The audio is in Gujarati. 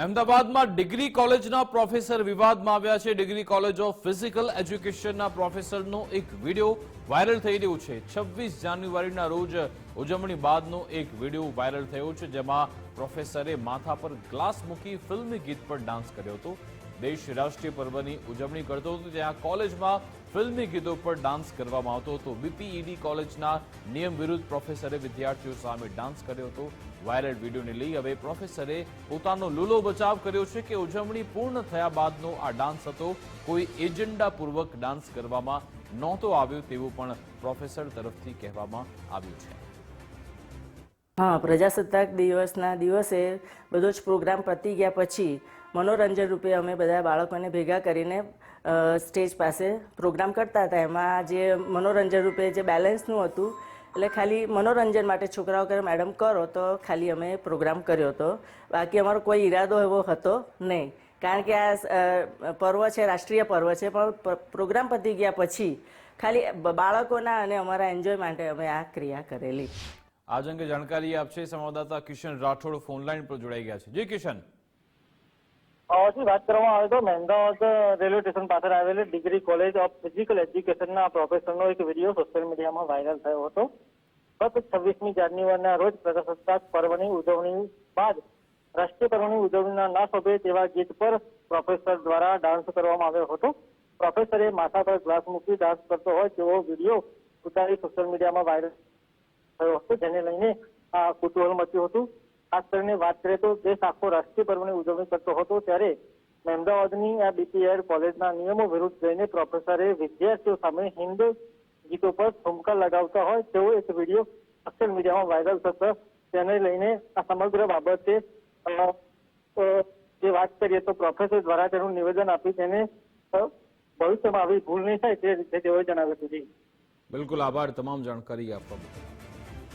અમદાવાદમાં ડિગ્રી કોલેજના પ્રોફેસર વિવાદમાં આવ્યા છે। ડિગ્રી કોલેજ ઓફ ફિઝિકલ એજ્યુકેશનના પ્રોફેસરનો એક વિડીયો વાયરલ થઈ રહ્યો છે। 26 જાન્યુઆરીના રોજ ઉજવણી બાદનો એક વિડીયો વાયરલ થયો છે, જેમાં પ્રોફેસરે માથા પર ગ્લાસ મૂકી ફિલ્મી ગીત પર ડાન્સ કર્યો હતો। દેશ રાષ્ટ્રીય પર્વની ઉજવણી કરતો હતો, ત્યાં કોલેજમાં ફિલ્મી ગીતો પર ડાન્સ કરવામાં આવતો હતો। બીપીઈડી કોલેજના નિયમ વિરુદ્ધ પ્રોફેસરે વિદ્યાર્થીઓ સામે ડાન્સ કર્યો હતો। વાયરલ વિડીયોને લઈ હવે પ્રોફેસરે પોતાનો લૂલો બચાવ કર્યો છે કે ઉજવણી પૂર્ણ થયા બાદનો આ ડાન્સ હતો, કોઈ એજન્ડાપૂર્વક ડાન્સ કરવામાં નહોતો આવ્યો તેવું પણ પ્રોફેસર તરફથી કહેવામાં આવ્યું છે। हाँ, प्रजासत्ताक दिवसना दिवसे बधो ज प्रोग्राम पती गया पछी मनोरंजन रूपे अमे बधा बाळकोने भेगा करीने स्टेज पासे प्रोग्राम करता हता। एमां जे मनोरंजन रूपे जे बेलेन्सनुं हतुं એટલે ખાલી મનોરંજન માટે છોકરાઓ કહે મેડમ કરો તો ખાલી અમે પ્રોગ્રામ કર્યો હતો, બાકી અમારો કોઈ ઈરાદો એવો હતો નહીં, કારણ કે આ પર્વ છે, રાષ્ટ્રીય પર્વ છે, પણ પ્રોગ્રામ પતી ગયા પછી ખાલી બાળકોના અને અમારા એન્જોય માટે અમે આ ક્રિયા કરેલી। આજ અંગે જાણકારી આપશે સંવાદદાતા કિશન રાઠોડ ફોનલાઈન પર જોડાઈ ગયા છે। જી કિશન। વાત કરવામાં આવે તો અમદાવાદ રેલવે સ્ટેશન પાસે આવેલી ડિગ્રી કોલેજ ઓફ ફિઝિકલ એજ્યુકેશનના પ્રોફેસરનો એક વિડીયો સોશિયલ મીડિયામાં વાયરલ થયો હતો। ગત 26મી જાન્યુઆરીના રોજ પ્રજાસત્તાક પર્વની ઉજવણી બાદ રાષ્ટ્રીય પર્વની ઉજવણીના ના શોભે તેવા ગીત પર પ્રોફેસર દ્વારા ડાન્સ કરવામાં આવ્યો હતો। પ્રોફેસરે માથા પર ગ્લાસ મૂકી ડાન્સ કરતો હોય તેવો વિડીયો ઉતારી સોશિયલ મીડિયામાં વાયરલ થયો હતો, જેને લઈને કુતૂહલ મચ્યું હતું। ખાસ કરીને વાત કરીએ તો દેશ આખો રાષ્ટ્રીય પર્વની ઉજવણી કરતો હતો, ત્યારે અમદાવાદની આ બીપીએડ કોલેજના નિયમો વિરુદ્ધ જઈને પ્રોફેસરે વિદ્યાર્થીઓ સામે હિન્દ ગીતો પર ઠુમકા લગાવતા હોય તેવો એક વિડીયો સોશિયલ મીડિયામાં વાયરલ થતો, તેને લઈને આ સમગ્ર બાબતે જે વાત કરીએ તો પ્રોફેસર દ્વારા તેનું નિવેદન આપી તેને ભવિષ્યમાં આવી ભૂલ નહીં થાય તે રીતે તેઓએ જણાવ્યું હતું। બિલકુલ, આભાર તમામ જાણકારી આપવા માટે।